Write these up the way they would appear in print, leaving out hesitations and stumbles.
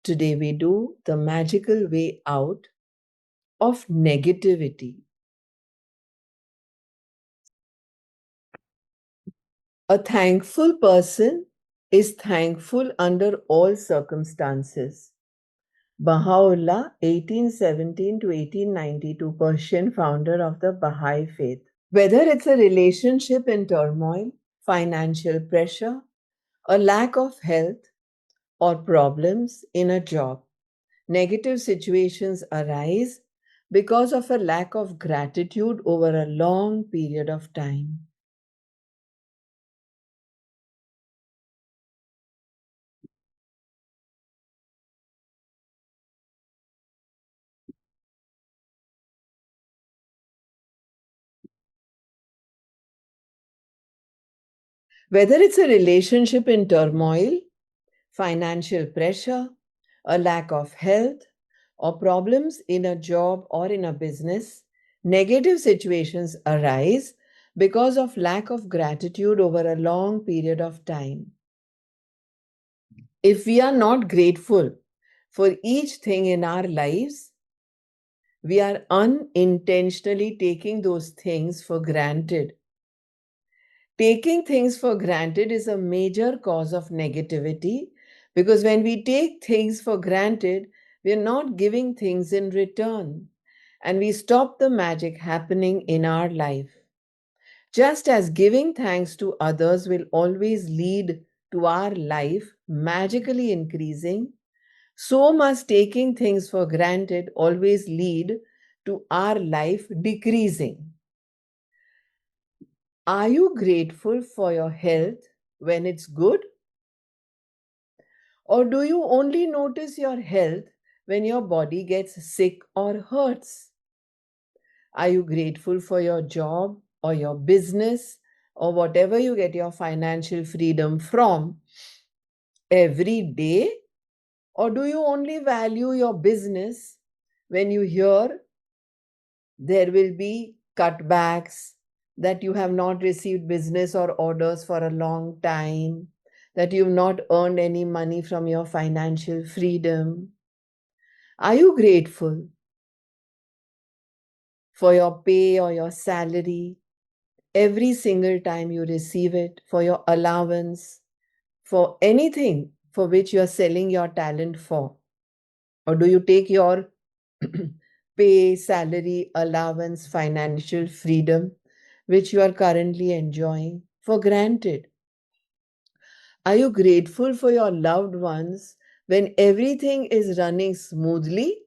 Today we do the magical way out of negativity. A thankful person is thankful under all circumstances. Baha'u'llah, 1817 to 1892, Persian founder of the Baha'i faith. Whether it's a relationship in turmoil, financial pressure, a lack of health, or problems in a job, negative situations arise because of a lack of gratitude over a long period of time. Whether it's a relationship in turmoil, financial pressure, a lack of health, or problems in a job or in a business, negative situations arise because of lack of gratitude over a long period of time. If we are not grateful for each thing in our lives, we are unintentionally taking those things for granted. Taking things for granted is a major cause of negativity because when we take things for granted, we are not giving things in return and we stop the magic happening in our life. Just as giving thanks to others will always lead to our life magically increasing, so must taking things for granted always lead to our life decreasing. Are you grateful for your health when it's good? Or do you only notice your health when your body gets sick or hurts? Are you grateful for your job or your business or whatever you get your financial freedom from every day? Or do you only value your business when you hear there will be cutbacks, that you have not received business or orders for a long time, that you've not earned any money from your financial freedom? Are you grateful for your pay or your salary every single time you receive it, for your allowance, for anything for which you are selling your talent for? Or do you take your pay, salary, allowance, financial freedom, which you are currently enjoying, for granted? Are you grateful for your loved ones when everything is running smoothly?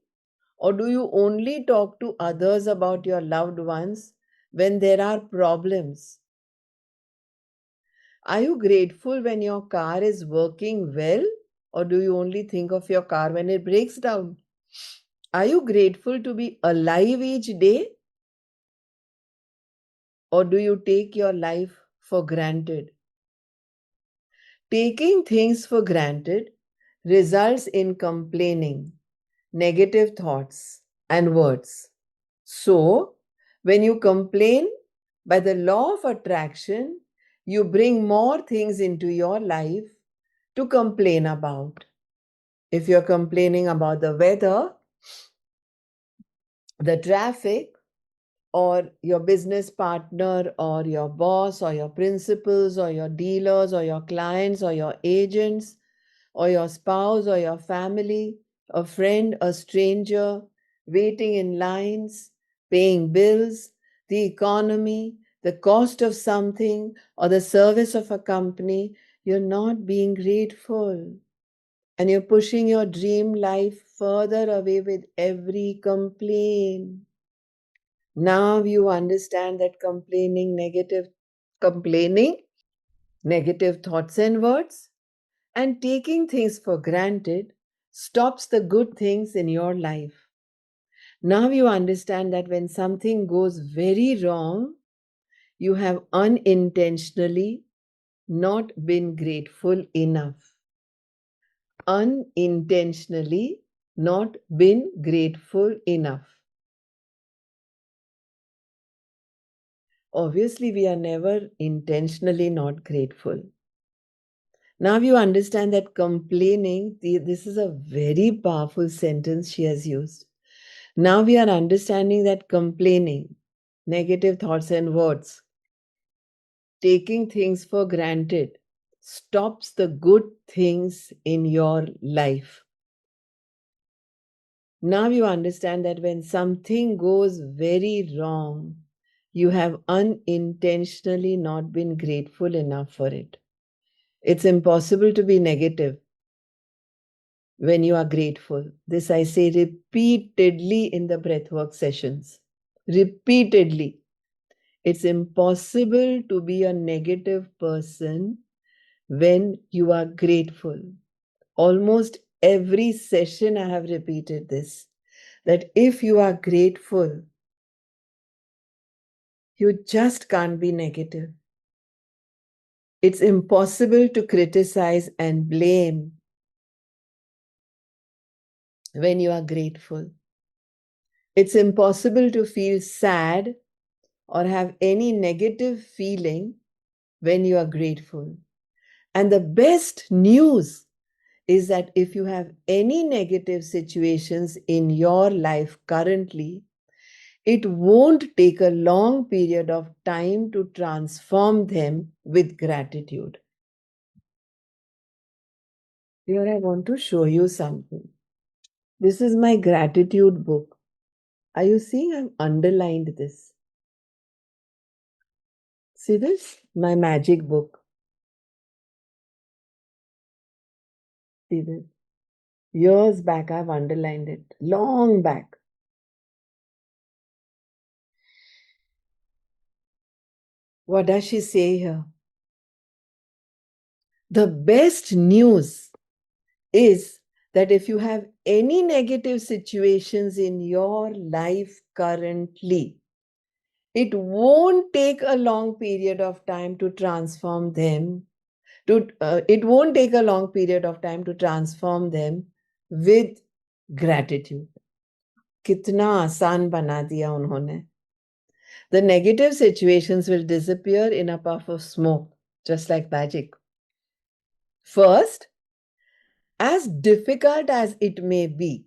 Or do you only talk to others about your loved ones when there are problems? Are you grateful when your car is working well? Or do you only think of your car when it breaks down? Are you grateful to be alive each day? Or do you take your life for granted? Taking things for granted results in complaining, negative thoughts, and words. So, when you complain, by the law of attraction, you bring more things into your life to complain about. If you're complaining about the weather, the traffic, or your business partner, or your boss, or your principals, or your dealers, or your clients, or your agents, or your spouse, or your family, a friend, a stranger, waiting in lines, paying bills, the economy, the cost of something, or the service of a company, you're not being grateful. And you're pushing your dream life further away with every complaint. Now you understand that complaining, negative thoughts and words, and taking things for granted stops the good things in your life. Now you understand that when something goes very wrong, you have unintentionally not been grateful enough. Unintentionally not been grateful enough. Obviously, we are never intentionally not grateful. Now you understand that complaining, this is a very powerful sentence she has used. Now we are understanding that complaining, negative thoughts and words, taking things for granted, stops the good things in your life. Now you understand that when something goes very wrong, you have unintentionally not been grateful enough for it. It's impossible to be negative when you are grateful. This I say repeatedly in the breathwork sessions. Repeatedly. It's impossible to be a negative person when you are grateful. Almost every session I have repeated this, that if you are grateful, you just can't be negative. It's impossible to criticize and blame when you are grateful. It's impossible to feel sad or have any negative feeling when you are grateful. And the best news is that if you have any negative situations in your life currently, it won't take a long period of time to transform them with gratitude. Here I want to show you something. This is my gratitude book. Are you seeing? I've underlined this. See this? My magic book. See this? Years back, I've underlined it. Long back. What does she say here? The best news is that if you have any negative situations in your life currently, it won't take a long period of time to transform them. It won't take a long period of time to transform them with gratitude. कितना आसान बना दिया उन्होंने. The negative situations will disappear in a puff of smoke, just like magic. First, as difficult as it may be,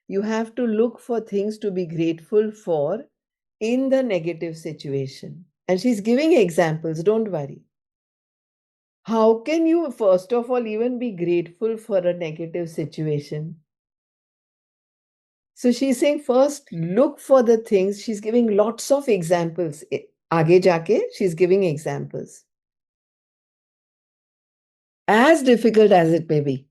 you have to look for things to be grateful for in the negative situation. And she's giving examples, don't worry. How can you, first of all, even be grateful for a negative situation? So she's saying first look for the things. She's giving lots of examples. Aage jaake, she's giving examples. As difficult as it may be,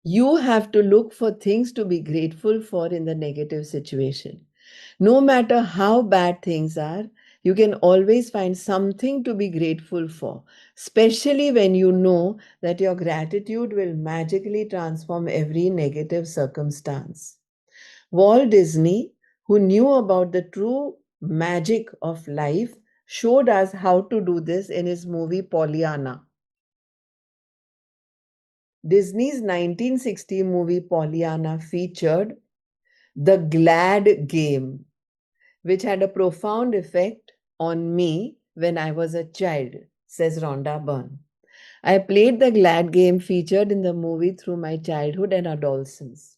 you have to look for things to be grateful for in the negative situation. No matter how bad things are, you can always find something to be grateful for, especially when you know that your gratitude will magically transform every negative circumstance. Walt Disney, who knew about the true magic of life, showed us how to do this in his movie Pollyanna. Disney's 1960 movie Pollyanna featured the glad game, which had a profound effect on me when I was a child, says Rhonda Byrne. I played the glad game featured in the movie through my childhood and adolescence.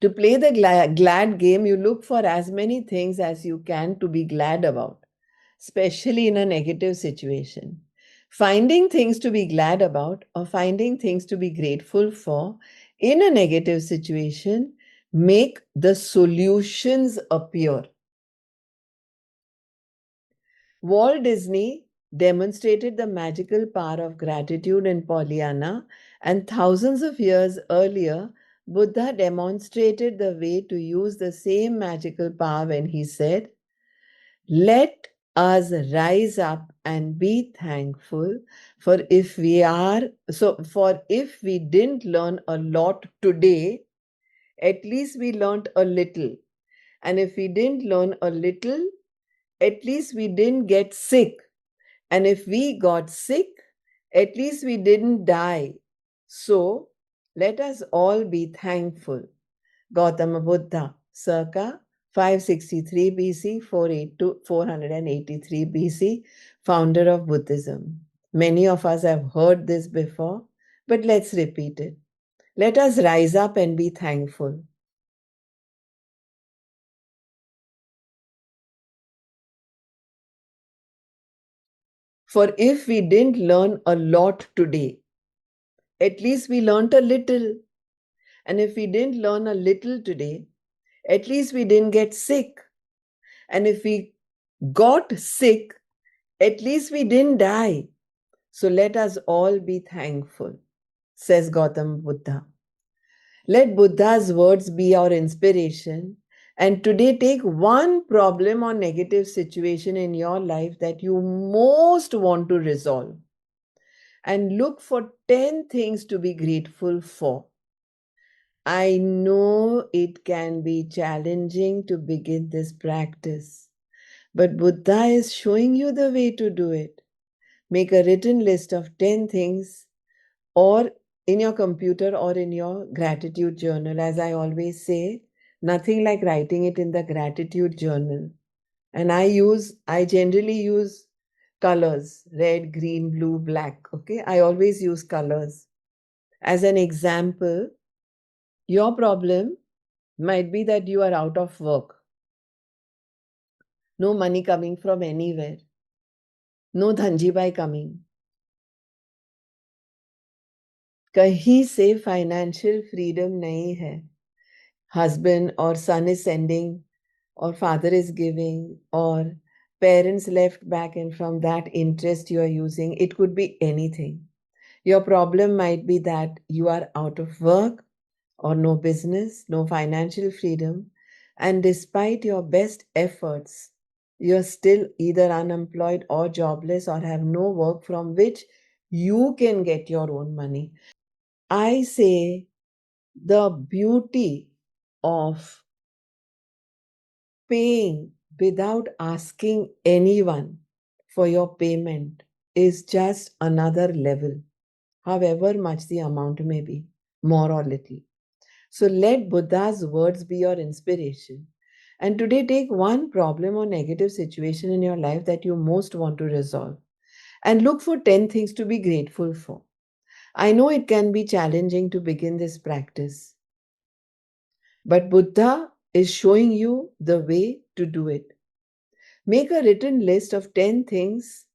To play the glad game, you look for as many things as you can to be glad about, especially in a negative situation. Finding things to be glad about or finding things to be grateful for in a negative situation make the solutions appear. Walt Disney demonstrated the magical power of gratitude in Pollyanna, and thousands of years earlier, Buddha demonstrated the way to use the same magical power when he said, "Let us rise up and be thankful, for if we didn't learn a lot today, at least we learned a little. And if we didn't learn a little, at least we didn't get sick. And if we got sick, at least we didn't die. So let us all be thankful." Gautama Buddha, circa 563 BC, 483 BC, founder of Buddhism. Many of us have heard this before, but let's repeat it. Let us rise up and be thankful. For if we didn't learn a lot today, at least we learned a little. And if we didn't learn a little today, at least we didn't get sick. And if we got sick, at least we didn't die. So let us all be thankful, says Gautam Buddha. Let Buddha's words be our inspiration. And today, take one problem or negative situation in your life that you most want to resolve and look for 10 things to be grateful for. I know it can be challenging to begin this practice, but Buddha is showing you the way to do it. Make a written list of 10 things, or in your computer or in your gratitude journal. As I always say, nothing like writing it in the gratitude journal. And I generally use colors: red, green, blue, black. Okay, I always use colors. As an example, your problem might be that you are out of work, no money coming from anywhere, no dhanjibai coming. कहीं से financial freedom नहीं है. Husband or son is sending, or father is giving, or parents left back, and from that interest you are using. It could be anything. Your problem might be that you are out of work or no business, no financial freedom, and despite your best efforts, you're still either unemployed or jobless or have no work from which you can get your own money. I say the beauty of paying without asking anyone for your payment is just another level, however much the amount may be, more or little. So let Buddha's words be your inspiration. And today, take one problem or negative situation in your life that you most want to resolve and look for 10 things to be grateful for. I know it can be challenging to begin this practice, but Buddha is showing you the way to do it. Make a written list of 10 things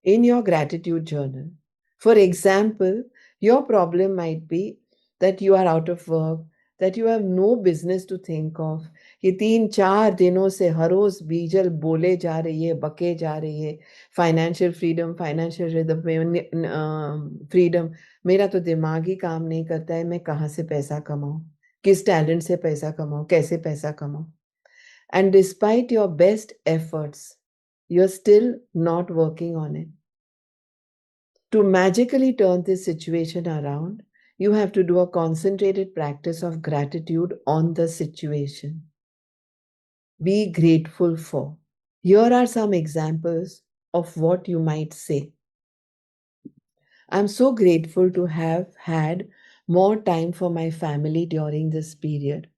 in your gratitude journal. For example, your problem might be that you are out of work, that you have no business to think of. ये 3-4 दिनों से हर रोज बीजल बोले जा रही है, बके जा रही है, फाइनेंशियल फ्रीडम, फाइनेंशियल फ्रीडम. मेरा तो दिमाग ही काम नहीं करता है, मैं कहाँ से पैसा कमाऊं, किस टैलेंट से पैसा कमाऊं, कैसे पैसा कमाऊं. And despite your best efforts, you're still not working on it. To magically turn this situation around, you have to do a concentrated practice of gratitude on the situation. Be grateful for. Here are some examples of what you might say. I'm so grateful to have had more time for my family during this period.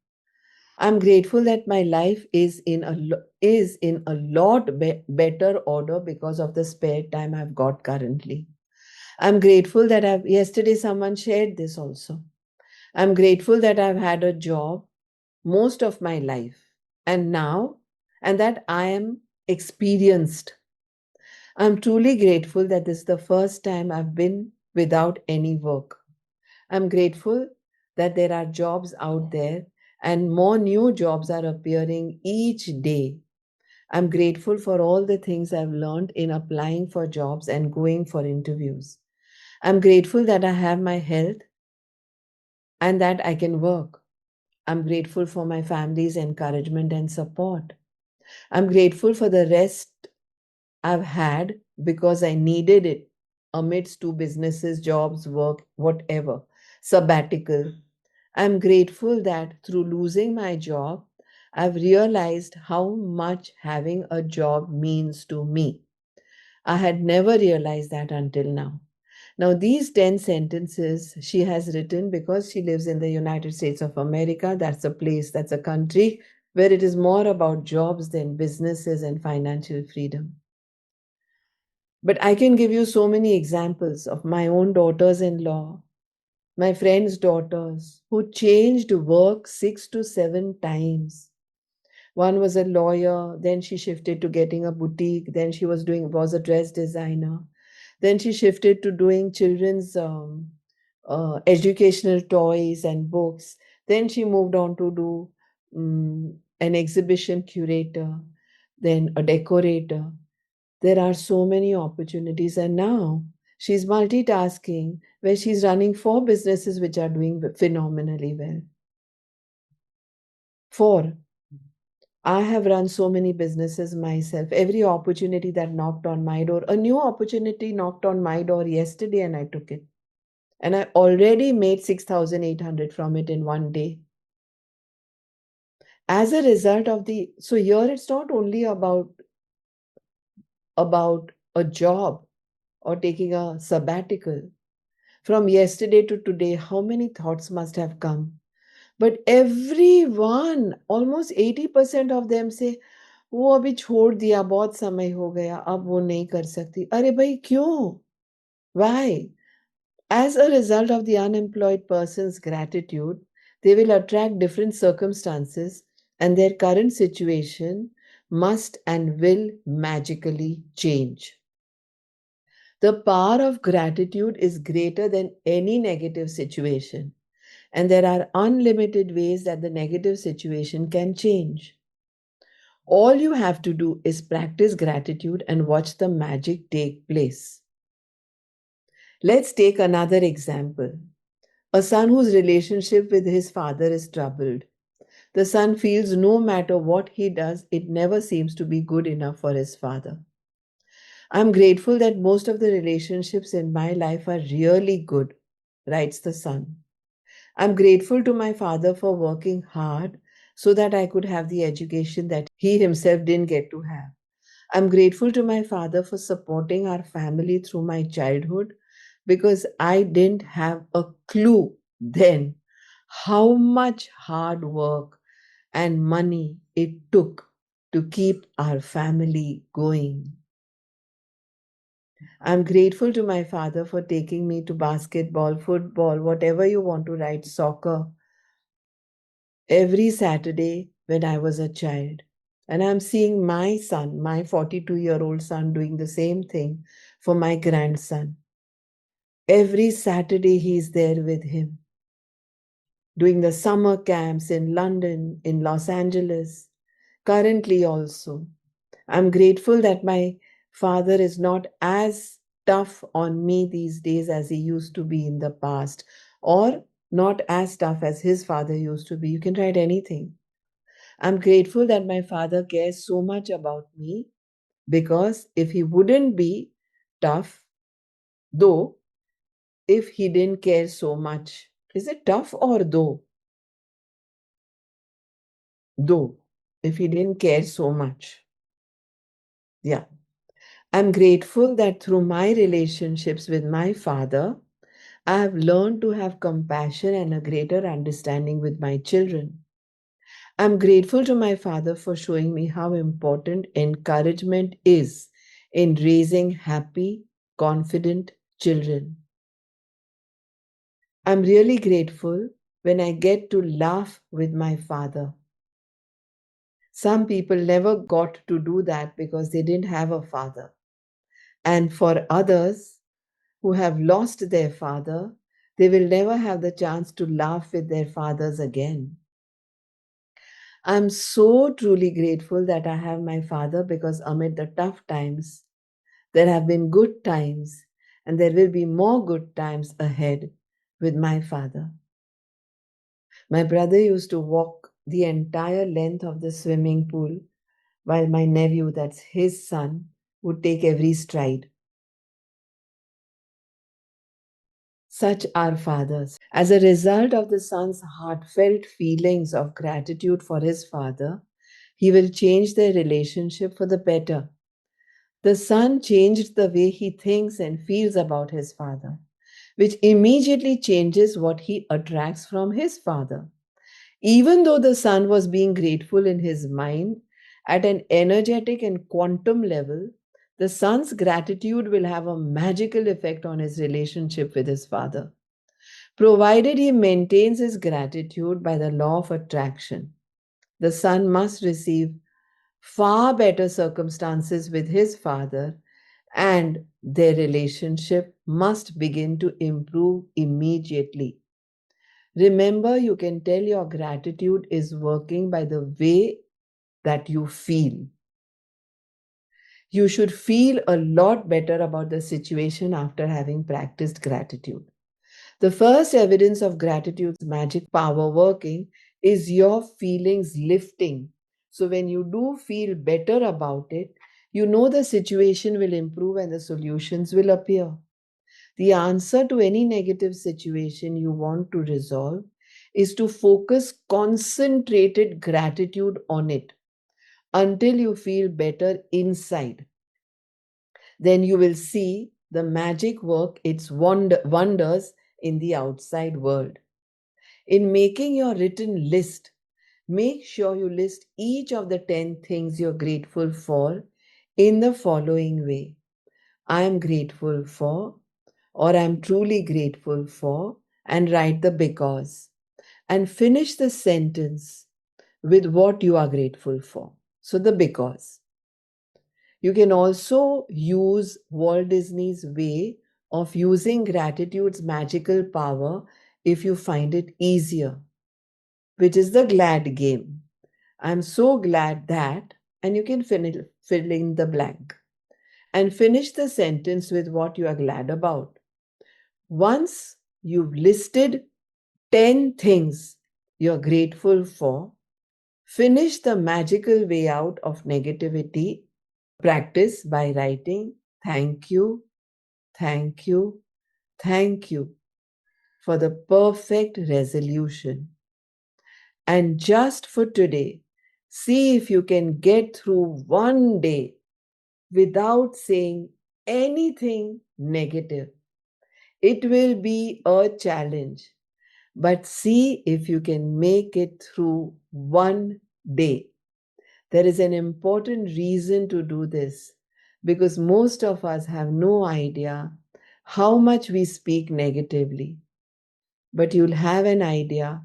I'm grateful that my life is in a lot better order because of the spare time I've got currently. I'm grateful that yesterday someone shared this also. I'm grateful that I've had a job most of my life and that I am experienced. I'm truly grateful that this is the first time I've been without any work. I'm grateful that there are jobs out there and more new jobs are appearing each day. I'm grateful for all the things I've learned in applying for jobs and going for interviews. I'm grateful that I have my health and that I can work. I'm grateful for my family's encouragement and support. I'm grateful for the rest I've had because I needed it amidst 2 businesses, jobs, work, whatever, sabbatical. I'm grateful that through losing my job, I've realized how much having a job means to me. I had never realized that until now. Now, these 10 sentences she has written because she lives in the United States of America. That's a place, that's a country where it is more about jobs than businesses and financial freedom. But I can give you so many examples of my own daughters in law, my friends' daughters, who changed work 6 to 7 times. One was a lawyer, then she shifted to getting a boutique, then she was a dress designer, then she shifted to doing children's educational toys and books. Then she moved on to do an exhibition curator, then a decorator. There are so many opportunities, and now she's multitasking where she's running 4 businesses which are doing phenomenally well. 4. I have run so many businesses myself. Every opportunity that knocked on my door, a new opportunity knocked on my door yesterday, and I took it. And I already made 6,800 from it in one day. As a result of so here it's not only about a job or taking a sabbatical. From yesterday to today, how many thoughts must have come? But everyone, almost 80% of them say, वो अभी छोड़ दिया, बहुत समय हो गया, अब वो नहीं कर सकती. अरे भाई क्यों? Why? As a result of the unemployed person's gratitude, they will attract different circumstances, and their current situation must and will magically change. The power of gratitude is greater than any negative situation, and there are unlimited ways that the negative situation can change. All you have to do is practice gratitude and watch the magic take place. Let's take another example. A son whose relationship with his father is troubled. The son feels no matter what he does, it never seems to be good enough for his father. I'm grateful that most of the relationships in my life are really good, writes the son. I'm grateful to my father for working hard so that I could have the education that he himself didn't get to have. I'm grateful to my father for supporting our family through my childhood because I didn't have a clue then how much hard work and money it took to keep our family going. I'm grateful to my father for taking me to basketball, football, whatever you want to write, soccer, every Saturday when I was a child. And I'm seeing my son, my 42-year-old son, doing the same thing for my grandson. Every Saturday, he's there with him, doing the summer camps in London, in Los Angeles, currently also. I'm grateful that my father is not as tough on me these days as he used to be in the past, or not as tough as his father used to be. You can write anything. I'm grateful that my father cares so much about me because if he wouldn't be tough, though, if he didn't care so much, is it tough or though? Though, if he didn't care so much. Yeah. I'm grateful that through my relationships with my father, I have learned to have compassion and a greater understanding with my children. I'm grateful to my father for showing me how important encouragement is in raising happy, confident children. I'm really grateful when I get to laugh with my father. Some people never got to do that because they didn't have a father. And for others who have lost their father, they will never have the chance to laugh with their fathers again. I'm so truly grateful that I have my father because amid the tough times, there have been good times, and there will be more good times ahead with my father. My brother used to walk the entire length of the swimming pool, while my nephew, that's his son, would take every stride. Such are fathers. As a result of the son's heartfelt feelings of gratitude for his father, he will change their relationship for the better. The son changed the way he thinks and feels about his father, which immediately changes what he attracts from his father. Even though the son was being grateful in his mind, at an energetic and quantum level, The son's gratitude will have a magical effect on his relationship with his father, provided he maintains his gratitude by the law of attraction. The son must receive far better circumstances with his father, and their relationship must begin to improve immediately. Remember, you can tell your gratitude is working by the way that you feel. You should feel a lot better about the situation after having practiced gratitude. The first evidence of gratitude's magic power working is your feelings lifting. So, when you do feel better about it, you know the situation will improve and the solutions will appear. The answer to any negative situation you want to resolve is to focus concentrated gratitude on it until you feel better inside. Then you will see the magic work its wonders in the outside world. In making your written list, make sure you list each of the 10 things you're grateful for in the following way. I am grateful for, or I'm truly grateful for, and write the because. And finish the sentence with what you are grateful for. So the because. You can also use Walt Disney's way of using gratitude's magical power if you find it easier, which is the glad game. I'm so glad that, and you can fill in the blank and finish the sentence with what you are glad about. Once you've listed 10 things you're grateful for, finish the magical way out of negativity practice by writing thank you, thank you, thank you for the perfect resolution. And just for today, see if you can get through one day without saying anything negative. It will be a challenge, but see if you can make it through one day. There is an important reason to do this because most of us have no idea how much we speak negatively. But you'll have an idea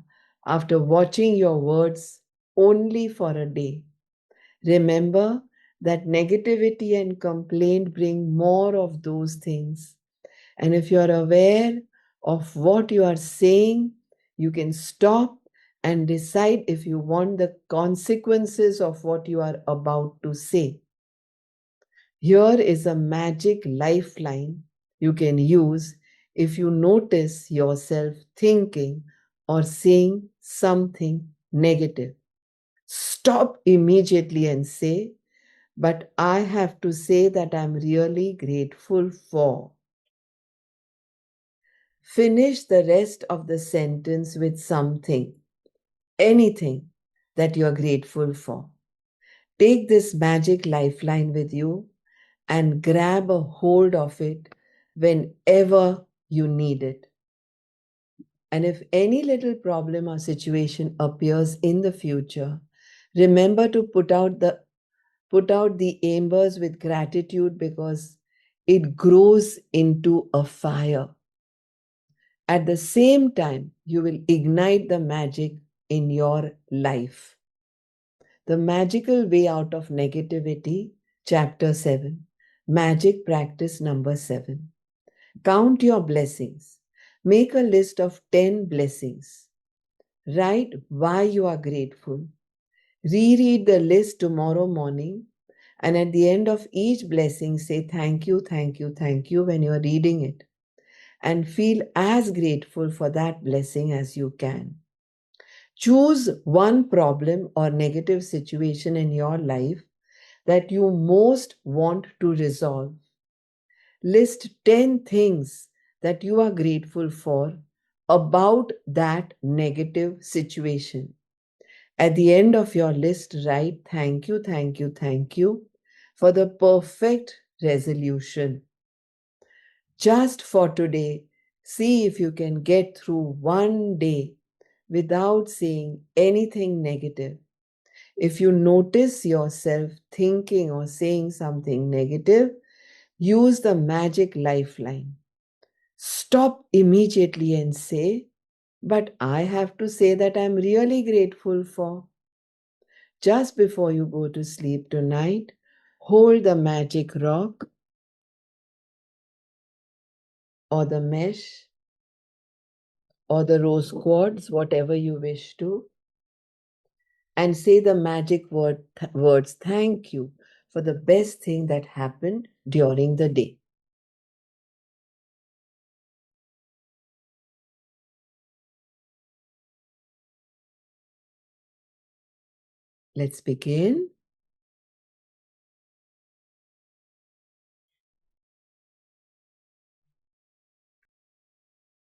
after watching your words only for a day. Remember that negativity and complaint bring more of those things. And if you're aware of what you are saying, you can stop and decide if you want the consequences of what you are about to say. Here is a magic lifeline you can use if you notice yourself thinking or saying something negative. Stop immediately and say, but I have to say that I'm really grateful for. Finish the rest of the sentence with something, anything that you're grateful for. Take this magic lifeline with you and grab a hold of it whenever you need it. And if any little problem or situation appears in the future, remember to put out the embers with gratitude because it grows into a fire. At the same time, you will ignite the magic in your life. The Magical Way Out of Negativity, Chapter 7, Magic Practice Number 7. Count your blessings. Make a list of 10 blessings. Write why you are grateful. Reread the list tomorrow morning, and at the end of each blessing, say thank you, thank you, thank you when you are reading it. And feel as grateful for that blessing as you can. Choose one problem or negative situation in your life that you most want to resolve. List 10 things that you are grateful for about that negative situation. At the end of your list, write thank you, thank you, thank you for the perfect resolution. Just for today, see if you can get through one day without saying anything negative. If you notice yourself thinking or saying something negative, Use the magic lifeline. Stop immediately and say, but I have to say that I'm really grateful for. Just before you go to sleep tonight, hold the magic rock or the mesh or the rose quartz, whatever you wish to, and say the magic words, thank you for the best thing that happened during the day. Let's begin.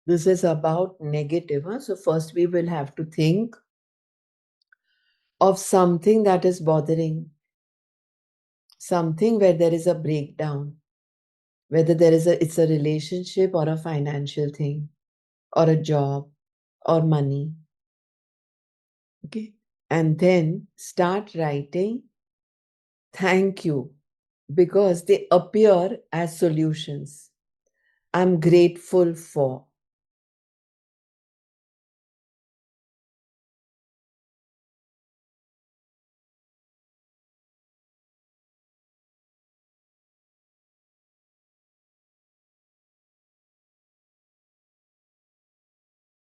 This is about negative. So first we will have to think of something that is bothering, something where there is a breakdown, whether it's a relationship or a financial thing or a job or money. Okay. And then start writing thank you because they appear as solutions. I'm grateful for.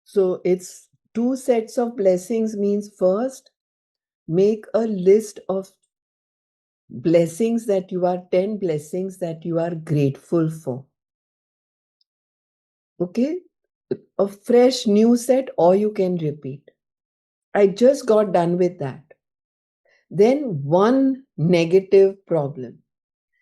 So it's two sets of blessings means first, make a list of blessings that you are 10 blessings that you are grateful for. Okay? A fresh new set, or you can repeat. I just got done with that. Then one negative problem.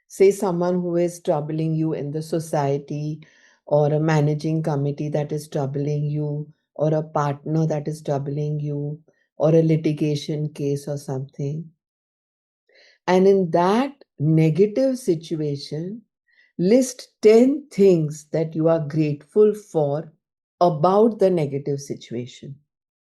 Say someone who is troubling you in the society, or a managing committee that is troubling you, or a partner that is troubling you, or a litigation case or something. And in that negative situation, list 10 things that you are grateful for about the negative situation.